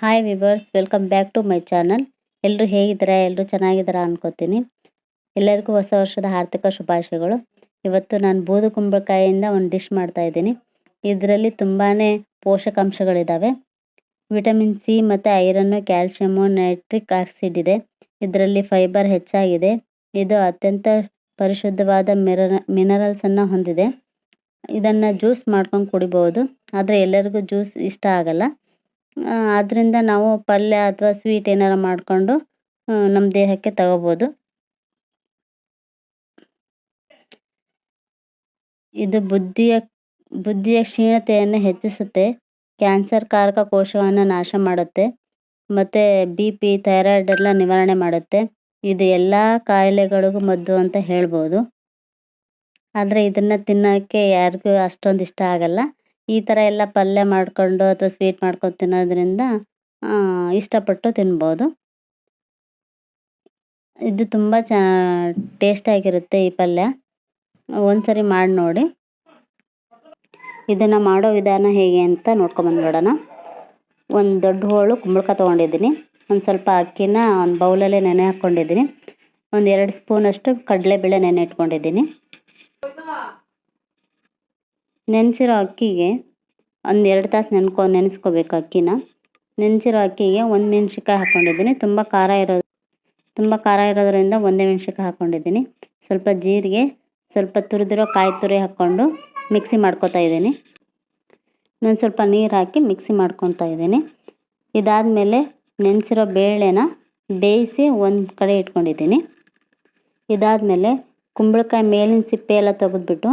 Hi viewers, welcome back to my channel. ಎಲ್ಲರೂ ಹೇಗಿದ್ದೀರಾ? ಎಲ್ಲರೂ ಚೆನ್ನಾಗಿದ್ದೀರಾ ಅನ್ಕೋತೀನಿ. ಎಲ್ಲರಿಗೂ ಹೊಸ ವರ್ಷದ ಆರ್ಥಿಕ ಶುಭಾಶಯಗಳು. ಇವತ್ತು ನಾನು ಬೂದು ಕುಂಬಳಕಾಯಿಯಿಂದ ಒಂದು ಡಿಶ್ ಮಾಡ್ತಾ ಇದ್ದೀನಿ. ಇದರಲ್ಲಿ ತುಂಬಾ ಪೋಷಕಾಂಶಗಳಿದ್ದಾವೆ. ವಿಟಮಿನ್ ಸಿ ಮತ್ತು ಐರನ್ನು, ಕ್ಯಾಲ್ಶಿಯಮು, ನೈಟ್ರಿಕ್ ಆಕ್ಸಿಡ್ ಇದೆ. ಇದರಲ್ಲಿ ಫೈಬರ್ ಹೆಚ್ಚಾಗಿದೆ. ಇದು ಅತ್ಯಂತ ಪರಿಶುದ್ಧವಾದ ಮಿನರಲ್ಸನ್ನು ಹೊಂದಿದೆ. ಇದನ್ನು ಜ್ಯೂಸ್ ಮಾಡ್ಕೊಂಡು ಕುಡಿಬೋದು. ಆದರೆ ಎಲ್ಲರಿಗೂ ಜ್ಯೂಸ್ ಇಷ್ಟ ಆಗಲ್ಲ. ಆದ್ದರಿಂದ ನಾವು ಪಲ್ಯ ಅಥವಾ ಸ್ವೀಟ್ ಏನಾರು ಮಾಡಿಕೊಂಡು ನಮ್ಮ ದೇಹಕ್ಕೆ ತಗೋಬೋದು. ಇದು ಬುದ್ಧಿಯ ಕ್ಷೀಣತೆಯನ್ನು ಹೆಚ್ಚಿಸುತ್ತೆ. ಕ್ಯಾನ್ಸರ್ ಕಾರಕ ಕೋಶವನ್ನು ನಾಶ ಮಾಡುತ್ತೆ. ಮತ್ತು BP, ಥೈರಾಯ್ಡ್ ಎಲ್ಲ ನಿವಾರಣೆ ಮಾಡುತ್ತೆ. ಇದು ಎಲ್ಲ ಕಾಯಿಲೆಗಳಿಗೂ ಮದ್ದು ಅಂತ ಹೇಳ್ಬೋದು. ಆದರೆ ಇದನ್ನು ತಿನ್ನೋಕ್ಕೆ ಯಾರಿಗೂ ಅಷ್ಟೊಂದು ಇಷ್ಟ ಆಗಲ್ಲ. ಈ ಥರ ಎಲ್ಲ ಪಲ್ಯ ಮಾಡಿಕೊಂಡು ಅಥವಾ ಸ್ವೀಟ್ ಮಾಡ್ಕೊಂಡು ತಿನ್ನೋದ್ರಿಂದ ಇಷ್ಟಪಟ್ಟು ತಿನ್ಬೋದು. ಇದು ತುಂಬ ಟೇಸ್ಟಾಗಿರುತ್ತೆ ಈ ಪಲ್ಯ. ಒಂದ್ಸರಿ ಮಾಡಿ ನೋಡಿ. ಇದನ್ನು ಮಾಡೋ ವಿಧಾನ ಹೇಗೆ ಅಂತ ನೋಡ್ಕೊಂಬಂದ್ಬಿಡೋಣ. ಒಂದು ದೊಡ್ಡ ಹೋಳು ಕುಂಬಳಕಾಯಿ ತೊಗೊಂಡಿದ್ದೀನಿ. ಒಂದು ಸ್ವಲ್ಪ ಅಕ್ಕಿನ ಒಂದು ಬೌಲಲ್ಲೇ ನೆನೆ ಹಾಕ್ಕೊಂಡಿದ್ದೀನಿ. ಒಂದು 2 ಸ್ಪೂನಷ್ಟು ಕಡಲೆಬೇಳೆ ನೆನೆ ಇಟ್ಕೊಂಡಿದ್ದೀನಿ. ನೆನೆಸಿರೋ ಅಕ್ಕಿಗೆ ಒಂದು 2 ತಾಸು ನೆನೆಸ್ಕೋಬೇಕು ಅಕ್ಕಿನ. ನೆನೆಸಿರೋ ಅಕ್ಕಿಗೆ 1 ಮೆಣಸಿನ್ಕಾಯಿ ಹಾಕ್ಕೊಂಡಿದ್ದೀನಿ. ತುಂಬ ಖಾರ ಇರೋದ್ರಿಂದ 1 ಮೆಣಸಿನ್ಕಾಯಿ ಹಾಕ್ಕೊಂಡಿದ್ದೀನಿ. ಸ್ವಲ್ಪ ಜೀರಿಗೆ, ಸ್ವಲ್ಪ ತುರಿದಿರೋ ಕಾಯಿ ತುರಿ ಹಾಕ್ಕೊಂಡು ಮಿಕ್ಸಿ ಮಾಡ್ಕೊತಾ ಇದ್ದೀನಿ. ಇನ್ನೊಂದು ಸ್ವಲ್ಪ ನೀರು ಹಾಕಿ ಮಿಕ್ಸಿ ಮಾಡ್ಕೊತಾ ಇದ್ದೀನಿ. ಇದಾದಮೇಲೆ ನೆನೆಸಿರೋ ಬೇಳೆನ ಬೇಯಿಸಿ ಒಂದು ಕಡೆ ಇಟ್ಕೊಂಡಿದ್ದೀನಿ. ಇದಾದಮೇಲೆ ಕುಂಬಳಕಾಯಿ ಮೇಲಿನ ಸಿಪ್ಪೆ ಎಲ್ಲ ತೆಗೆದ್ಬಿಟ್ಟು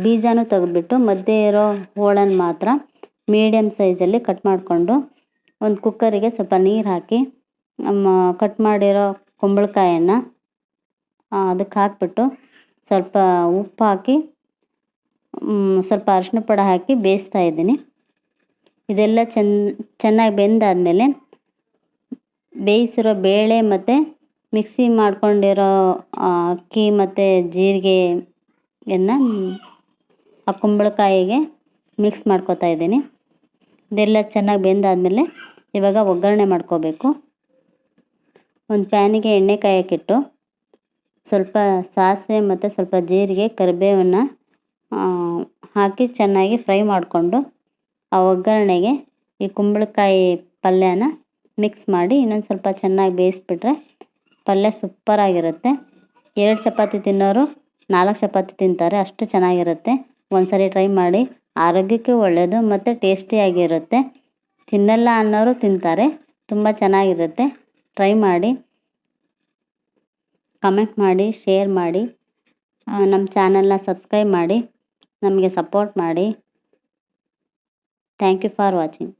ಬೀಜನೂ ತೆಗೆದ್ಬಿಟ್ಟು ಮಧ್ಯೆ ಇರೋ ಹೋಳನ್ನು ಮಾತ್ರ ಮೀಡಿಯಮ್ ಸೈಜಲ್ಲಿ ಕಟ್ ಮಾಡಿಕೊಂಡು ಒಂದು ಕುಕ್ಕರಿಗೆ ಸ್ವಲ್ಪ ನೀರು ಹಾಕಿ ಕಟ್ ಮಾಡಿರೋ ಕುಂಬಳಕಾಯನ್ನು ಅದಕ್ಕೆ ಹಾಕ್ಬಿಟ್ಟು ಸ್ವಲ್ಪ ಉಪ್ಪು ಹಾಕಿ ಸ್ವಲ್ಪ ಅರಿಶಿನ ಪುಡಿ ಹಾಕಿ ಬೇಯಿಸ್ತಾ ಇದ್ದೀನಿ. ಇದೆಲ್ಲ ಚೆನ್ನಾಗಿ ಬೆಂದಾದಮೇಲೆ ಬೇಯಿಸಿರೋ ಬೇಳೆ ಮತ್ತು ಮಿಕ್ಸಿ ಮಾಡ್ಕೊಂಡಿರೋ ಅಕ್ಕಿ ಮತ್ತು ಜೀರಿಗೆಯನ್ನು ಆ ಕುಂಬಳಕಾಯಿಗೆ ಮಿಕ್ಸ್ ಮಾಡ್ಕೊತಾ ಇದ್ದೀನಿ. ಇದೆಲ್ಲ ಚೆನ್ನಾಗಿ ಬೆಂದಾದಮೇಲೆ ಇವಾಗ ಒಗ್ಗರಣೆ ಮಾಡ್ಕೋಬೇಕು. ಒಂದು ಪ್ಯಾನಿಗೆ ಎಣ್ಣೆ ಕಾಯಕ್ಕಿಟ್ಟು ಸ್ವಲ್ಪ ಸಾಸಿವೆ ಮತ್ತು ಸ್ವಲ್ಪ ಜೀರಿಗೆ, ಕರಿಬೇವನ್ನು ಹಾಕಿ ಚೆನ್ನಾಗಿ ಫ್ರೈ ಮಾಡಿಕೊಂಡು ಆ ಒಗ್ಗರಣೆಗೆ ಈ ಕುಂಬಳಕಾಯಿ ಪಲ್ಯನ ಮಿಕ್ಸ್ ಮಾಡಿ ಇನ್ನೊಂದು ಸ್ವಲ್ಪ ಚೆನ್ನಾಗಿ ಬೇಯಿಸ್ಬಿಟ್ರೆ ಪಲ್ಯ ಸೂಪರಾಗಿರುತ್ತೆ. 2 ಚಪಾತಿ ತಿನ್ನೋರು 4 ಚಪಾತಿ ತಿಂತಾರೆ, ಅಷ್ಟು ಚೆನ್ನಾಗಿರುತ್ತೆ. ಒಂದ್ಸರಿ ಟ್ರೈ ಮಾಡಿ. ಆರೋಗ್ಯಕ್ಕೆ ಒಳ್ಳೆಯದು ಮತ್ತು ಟೇಸ್ಟಿಯಾಗಿರುತ್ತೆ. ತಿನ್ನಲ್ಲ ಅನ್ನೋರು ತಿಂತಾರೆ. ತುಂಬ ಚೆನ್ನಾಗಿರುತ್ತೆ. ಟ್ರೈ ಮಾಡಿ, ಕಮೆಂಟ್ ಮಾಡಿ, ಶೇರ್ ಮಾಡಿ, ನಮ್ಮ ಚಾನಲ್ನ ಸಬ್ಸ್ಕ್ರೈಬ್ ಮಾಡಿ, ನಮಗೆ ಸಪೋರ್ಟ್ ಮಾಡಿ. Thank you for watching.